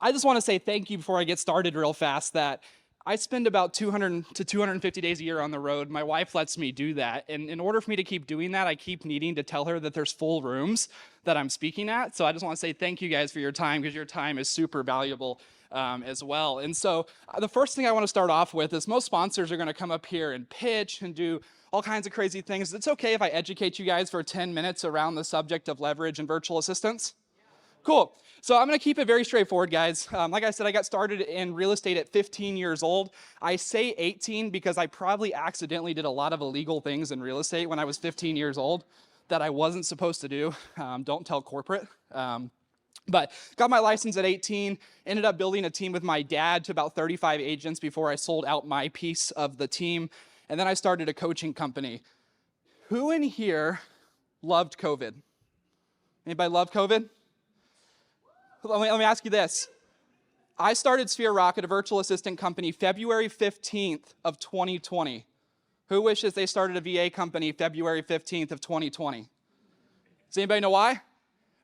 I just want to say thank you before I get started real fast that I spend about 200 to 250 days a year on the road. My wife lets me do that. And in order for me to keep doing that, I keep needing to tell her that there's full rooms that I'm speaking at. So I just want to say thank you guys for your time, because your time is super valuable as well. And so the first thing I want to start off with is most sponsors are going to come up here and pitch and do all kinds of crazy things. It's okay if I educate you guys for 10 minutes around the subject of leverage and virtual assistants? Cool. So I'm going to keep it very straightforward, guys. Like I said, I got started in real estate at 15 years old. I say 18 because I probably accidentally did a lot of illegal things in real estate when I was 15 years old that I wasn't supposed to do. Don't tell corporate. But got my license at 18, ended up building a team with my dad to about 35 agents before I sold out my piece of the team. And then I started a coaching company. Who in here loved COVID? Anybody love COVID? Let me ask you this. I started Sphere Rocket, a virtual assistant company, February 15th of 2020. Who wishes they started a VA company February 15th of 2020? Does anybody know why?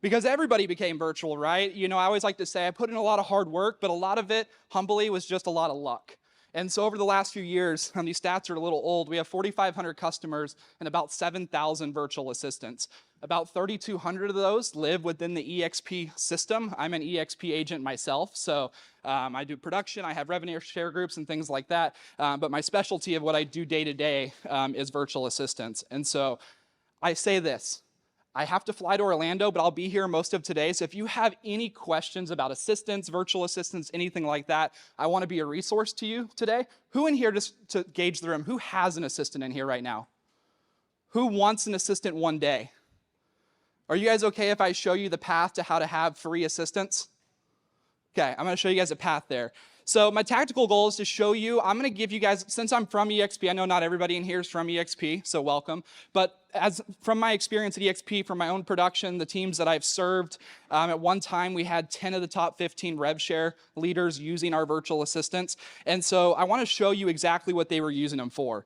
Because everybody became virtual, right? You know, I always like to say I put in a lot of hard work, but a lot of it, humbly, was just a lot of luck. And so over the last few years, and these stats are a little old, we have 4,500 customers and about 7,000 virtual assistants. About 3,200 of those live within the EXP system. I'm an EXP agent myself, so I do production, I have revenue share groups and things like that, but my specialty of what I do day to day is virtual assistants. And so I say this. I have to fly to Orlando, but I'll be here most of today. So if you have any questions about assistants, virtual assistants, anything like that, I want to be a resource to you today. Who in here, just to gauge the room, who has an assistant in here right now? Who wants an assistant one day? Are you guys okay if I show you the path to how to have free assistants? Okay, I'm going to show you guys a path there. So my tactical goal is to show you, I'm going to give you guys, since I'm from EXP, I know not everybody in here is from EXP, so welcome. But from my experience at EXP, from my own production, the teams that I've served, at one time we had 10 of the top 15 rev share leaders using our virtual assistants. And so I want to show you exactly what they were using them for.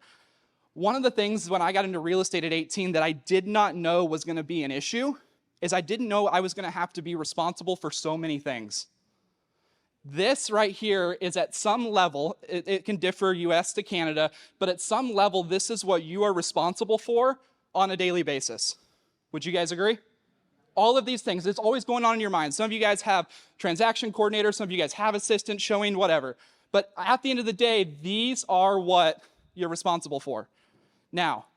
One of the things when I got into real estate at 18 that I did not know was going to be an issue is I didn't know I was going to have to be responsible for so many things. This right here is at some level, it can differ US to Canada, but at some level, this is what you are responsible for on a daily basis. Would you guys agree? All of these things, it's always going on in your mind. Some of you guys have transaction coordinators, some of you guys have assistants showing whatever. But at the end of the day, these are what you're responsible for. Now,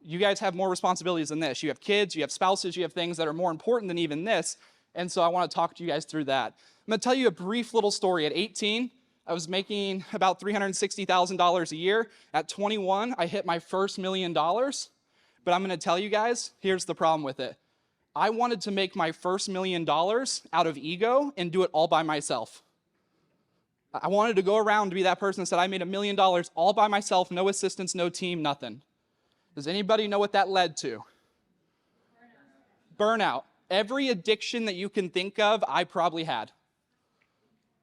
you guys have more responsibilities than this. You have kids, you have spouses, you have things that are more important than even this. And so I want to talk to you guys through that. I'm going to tell you a brief little story. At 18, I was making about $360,000 a year. At 21, I hit my first $1 million. But I'm going to tell you guys, here's the problem with it. I wanted to make my first $1 million out of ego and do it all by myself. I wanted to go around to be that person that said, I made $1 million all by myself, no assistants, no team, nothing. Does anybody know what that led to? Burnout. Every addiction that you can think of, I probably had.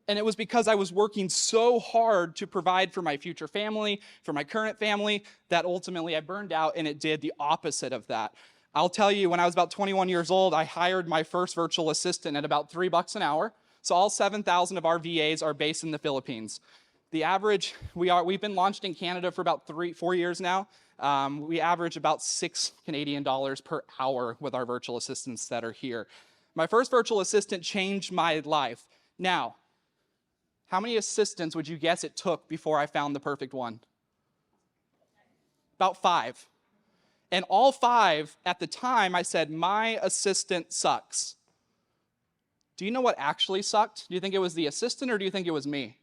And it was because I was working so hard to provide for my future family, for my current family, that ultimately I burned out, and it did the opposite of that. I'll tell you, when I was about 21 years old, I hired my first virtual assistant at about $3 an hour. So all 7,000 of our VAs are based in the Philippines. The average, we've been launched in Canada for about 4 years now. We average about $6 Canadian per hour with our virtual assistants that are here. My first virtual assistant changed my life. Now, how many assistants would you guess it took before I found the perfect one? About 5. And all 5, at the time, I said, my assistant sucks. Do you know what actually sucked? Do you think it was the assistant or do you think it was me?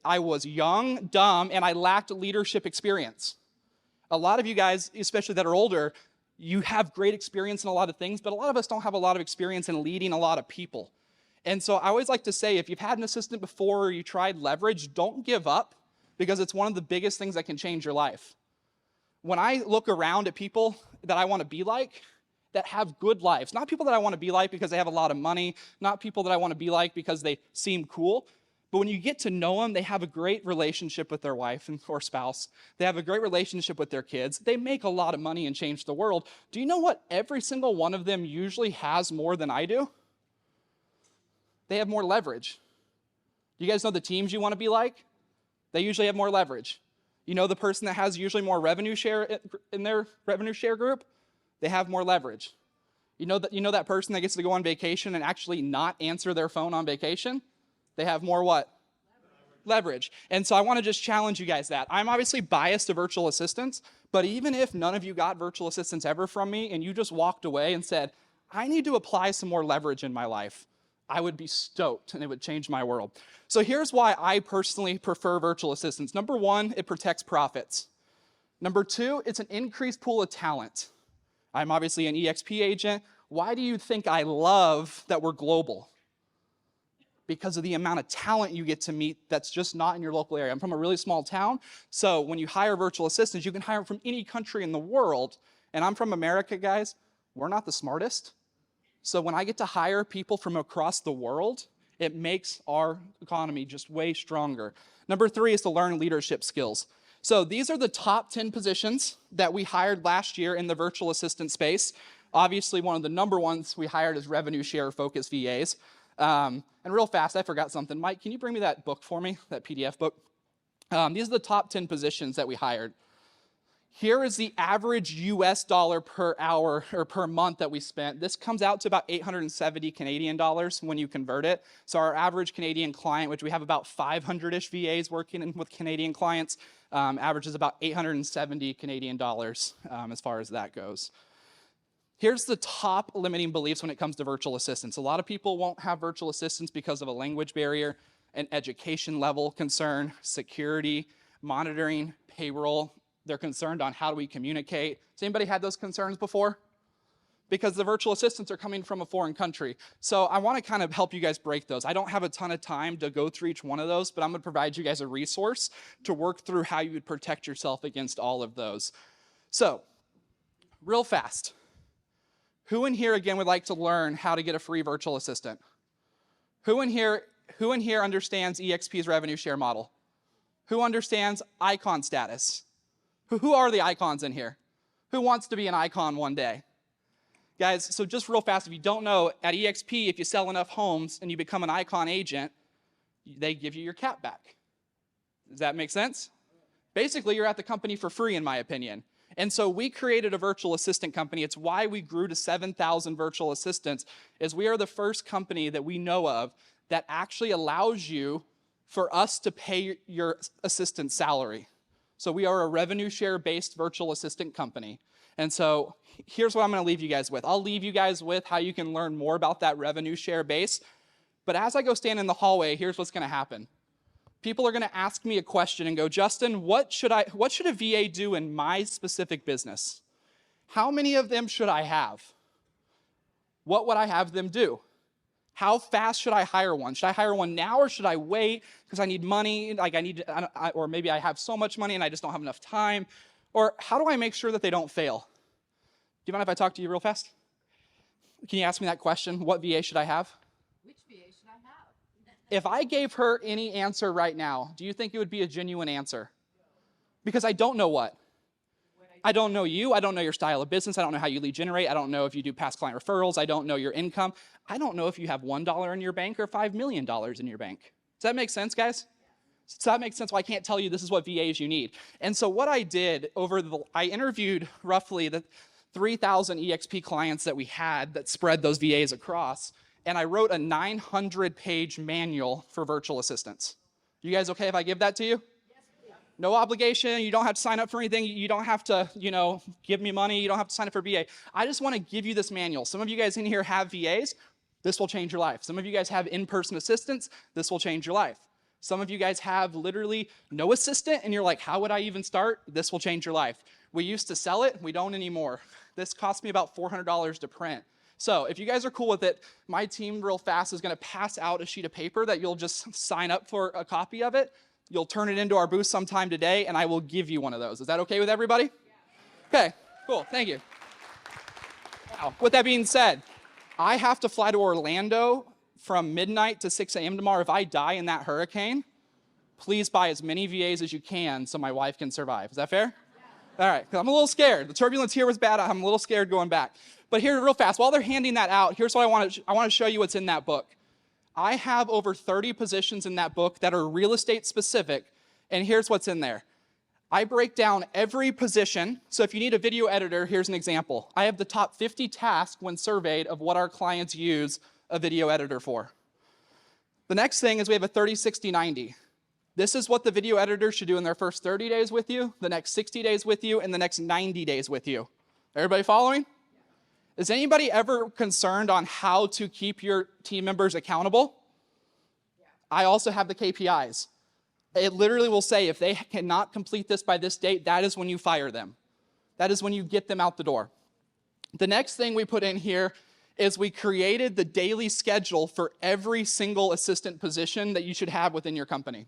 I was young, dumb, and I lacked leadership experience. A lot of you guys, especially that are older, you have great experience in a lot of things, but a lot of us don't have a lot of experience in leading a lot of people. And so I always like to say, if you've had an assistant before or you tried leverage, don't give up, because it's one of the biggest things that can change your life. When I look around at people that I want to be like, that have good lives, not people that I want to be like because they have a lot of money, not people that I want to be like because they seem cool, but when you get to know them, they have a great relationship with their wife or spouse. They have a great relationship with their kids. They make a lot of money and change the world. Do you know what every single one of them usually has more than I do? They have more leverage. You guys know the teams you want to be like? They usually have more leverage. You know the person that has usually more revenue share in their revenue share group? They have more leverage. You know that person that gets to go on vacation and actually not answer their phone on vacation? They have more what? Leverage. And so I want to just challenge you guys that. I'm obviously biased to virtual assistants, but even if none of you got virtual assistants ever from me and you just walked away and said, I need to apply some more leverage in my life, I would be stoked and it would change my world. So here's why I personally prefer virtual assistants. Number one, it protects profits. Number two, it's an increased pool of talent. I'm obviously an EXP agent. Why do you think I love that we're global? Because of the amount of talent you get to meet that's just not in your local area. I'm from a really small town, so when you hire virtual assistants, you can hire them from any country in the world. And I'm from America, guys. We're not the smartest. So when I get to hire people from across the world, it makes our economy just way stronger. Number three is to learn leadership skills. So these are the top 10 positions that we hired last year in the virtual assistant space. Obviously, one of the number ones we hired is revenue share focused VAs. And real fast, I forgot something. Mike, can you bring me that book for me, that PDF book? These are the top 10 positions that we hired. Here is the average US dollar per hour or per month that we spent. This comes out to about 870 Canadian dollars when you convert it. So our average Canadian client, which we have about 500-ish VAs working with Canadian clients, averages about 870 Canadian dollars as far as that goes. Here's the top limiting beliefs when it comes to virtual assistants. A lot of people won't have virtual assistants because of a language barrier, an education level concern, security, monitoring, payroll. They're concerned on how do we communicate. Has anybody had those concerns before? Because the virtual assistants are coming from a foreign country. So I want to kind of help you guys break those. I don't have a ton of time to go through each one of those, but I'm going to provide you guys a resource to work through how you would protect yourself against all of those. So, real fast. Who in here, again, would like to learn how to get a free virtual assistant? Who in here understands EXP's revenue share model? Who understands icon status? Who are the icons in here? Who wants to be an icon one day? Guys, so just real fast, if you don't know, at EXP, if you sell enough homes and you become an icon agent, they give you your cap back. Does that make sense? Basically, you're at the company for free, in my opinion. And so we created a virtual assistant company. It's why we grew to 7,000 virtual assistants, is we are the first company that we know of that actually allows you for us to pay your assistant's salary. So we are a revenue share based virtual assistant company. And so here's what I'm going to leave you guys with. I'll leave you guys with how you can learn more about that revenue share base. But as I go stand in the hallway, here's what's going to happen. People are going to ask me a question and go, Justin, what should a VA do in my specific business? How many of them should I have? What would I have them do? How fast should I hire one? Should I hire one now or should I wait because I need money, or maybe I have so much money and I just don't have enough time? Or how do I make sure that they don't fail? Do you mind if I talk to you real fast? Can you ask me that question? What VA should I have? Which VA should I have? If I gave her any answer right now, do you think it would be a genuine answer? Because I don't know what. I don't know you. I don't know your style of business. I don't know how you lead generate. I don't know if you do past client referrals. I don't know your income. I don't know if you have $1 in your bank or $5 million in your bank. Does that make sense, guys? Does that make sense? Well, I can't tell you this is what VAs you need. And so what I did I interviewed roughly the 3,000 EXP clients that we had that spread those VAs across, and I wrote a 900-page manual for virtual assistants. You guys okay if I give that to you? No obligation. You don't have to sign up for anything. You don't have to, give me money. You don't have to sign up for VA. I just want to give you this manual. Some of you guys in here have VAs. This will change your life. Some of you guys have in-person assistants. This will change your life. Some of you guys have literally no assistant, and you're like, how would I even start? This will change your life. We used to sell it. We don't anymore. This cost me about $400 to print. So if you guys are cool with it, my team real fast is going to pass out a sheet of paper that you'll just sign up for a copy of it. You'll turn it into our booth sometime today, and I will give you one of those. Is that okay with everybody? Yeah. Okay, cool. Thank you. Now, with that being said, I have to fly to Orlando from midnight to 6 a.m. tomorrow. If I die in that hurricane, please buy as many VAs as you can so my wife can survive. Is that fair? Yeah. All right, because I'm a little scared. The turbulence here was bad. I'm a little scared going back. But here, real fast, while they're handing that out, here's what I want to show you what's in that book. I have over 30 positions in that book that are real estate specific, and here's what's in there. I break down every position. So if you need a video editor, here's an example. I have the top 50 tasks when surveyed of what our clients use a video editor for. The next thing is we have a 30, 60, 90. This is what the video editor should do in their first 30 days with you, the next 60 days with you, and the next 90 days with you. Everybody following? Is anybody ever concerned on how to keep your team members accountable? I also have the KPIs. It literally will say if they cannot complete this by this date, that is when you fire them. That is when you get them out the door. The next thing we put in here is we created the daily schedule for every single assistant position that you should have within your company.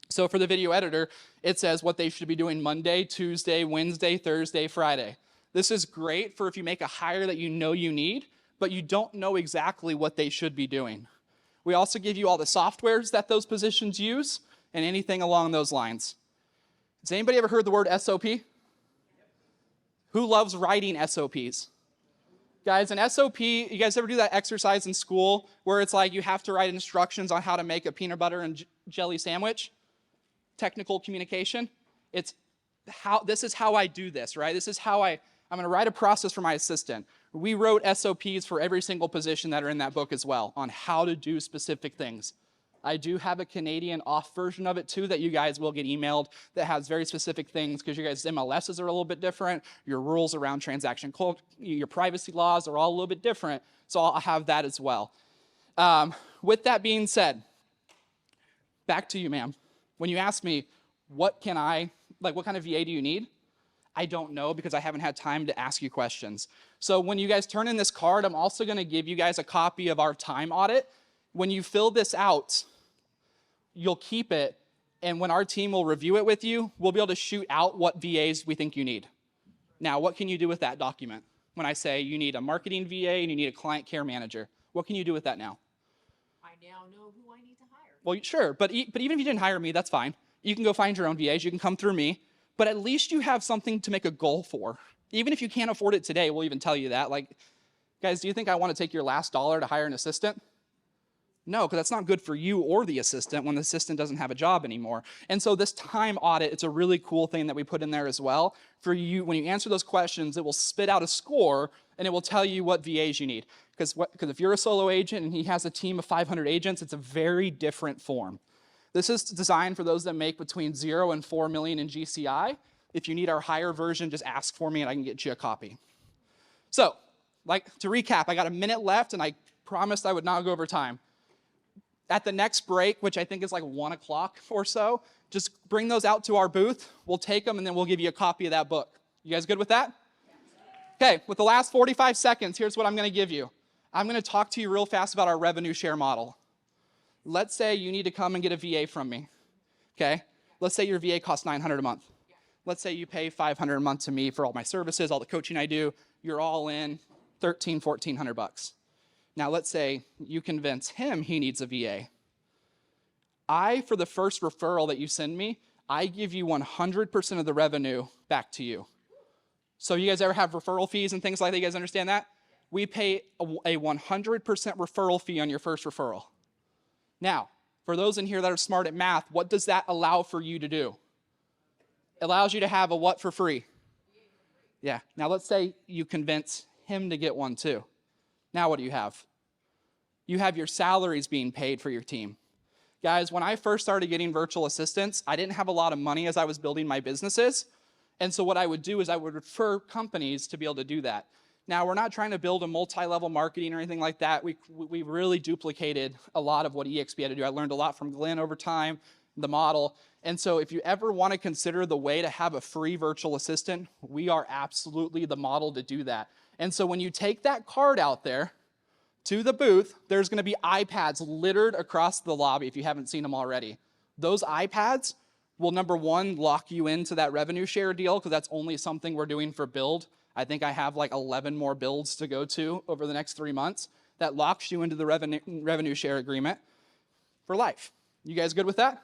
So for the video editor, it says what they should be doing Monday, Tuesday, Wednesday, Thursday, Friday. This is great for if you make a hire that you know you need, but you don't know exactly what they should be doing. We also give you all the softwares that those positions use and anything along those lines. Has anybody ever heard the word SOP? Who loves writing SOPs? Guys, an SOP, you guys ever do that exercise in school where it's like you have to write instructions on how to make a peanut butter and jelly sandwich? Technical communication. This is how I do this, right? This is how I'm going to write a process for my assistant. We wrote SOPs for every single position that are in that book as well on how to do specific things. I do have a Canadian off version of it too that you guys will get emailed that has very specific things because your guys' MLSs are a little bit different. Your rules around transaction code, your privacy laws are all a little bit different. So I'll have that as well. With that being said, back to you, ma'am. When you ask me, what kind of VA do you need? I don't know because I haven't had time to ask you questions. So when you guys turn in this card, I'm also going to give you guys a copy of our time audit. When you fill this out, you'll keep it, and when our team will review it with you, we'll be able to shoot out what VAs we think you need. Now, what can you do with that document? When I say you need a marketing VA and you need a client care manager, what can you do with that now? I now know who I need to hire. Well, sure, but even if you didn't hire me, that's fine. You can go find your own VAs, you can come through me, but at least you have something to make a goal for. Even if you can't afford it today, we'll even tell you that. Like, guys, do you think I want to take your last dollar to hire an assistant? No, because that's not good for you or the assistant when the assistant doesn't have a job anymore. And so this time audit, it's a really cool thing that we put in there as well. For you, when you answer those questions, it will spit out a score and it will tell you what VAs you need. Because if you're a solo agent and he has a team of 500 agents, it's a very different form. This is designed for those that make between 0 and 4 million in GCI. If you need our higher version, just ask for me and I can get you a copy. So, to recap, I got a minute left and I promised I would not go over time. At the next break, which I think is like 1 o'clock or so, just bring those out to our booth. We'll take them and then we'll give you a copy of that book. You guys good with that? Okay, with the last 45 seconds, here's what I'm going to give you. I'm going to talk to you real fast about our revenue share model. Let's say you need to come and get a VA from me, okay? Let's say your VA costs $900 a month. Let's say you pay $500 a month to me for all my services, all the coaching I do. You're all in $1,300, $1,400. Now, let's say you convince him he needs a VA. For the first referral that you send me, I give you 100% of the revenue back to you. So you guys ever have referral fees and things like that? You guys understand that? We pay a 100% referral fee on your first referral. Now, for those in here that are smart at math, what does that allow for you to do? It allows you to have a what for free? Yeah. Now, let's say you convince him to get one too. Now what do you have? You have your salaries being paid for your team. Guys, when I first started getting virtual assistants, I didn't have a lot of money as I was building my businesses. And so what I would do is I would refer companies to be able to do that. Now, we're not trying to build a multi-level marketing or anything like that. We really duplicated a lot of what EXP had to do. I learned a lot from Glenn over time, the model. And so if you ever want to consider the way to have a free virtual assistant, we are absolutely the model to do that. And so when you take that card out there to the booth, there's going to be iPads littered across the lobby if you haven't seen them already. Those iPads will, number one, lock you into that revenue share deal because that's only something we're doing for Build. I think I have like 11 more builds to go to over the next 3 months. That locks you into the revenue share agreement for life. You guys good with that?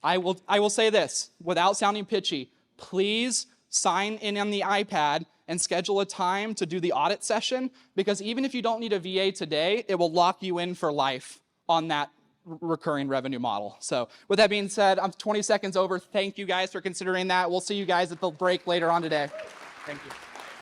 I will say this, without sounding pitchy, please sign in on the iPad and schedule a time to do the audit session, because even if you don't need a VA today, it will lock you in for life on that recurring revenue model. So with that being said, I'm 20 seconds over. Thank you guys for considering that. We'll see you guys at the break later on today. Thank you.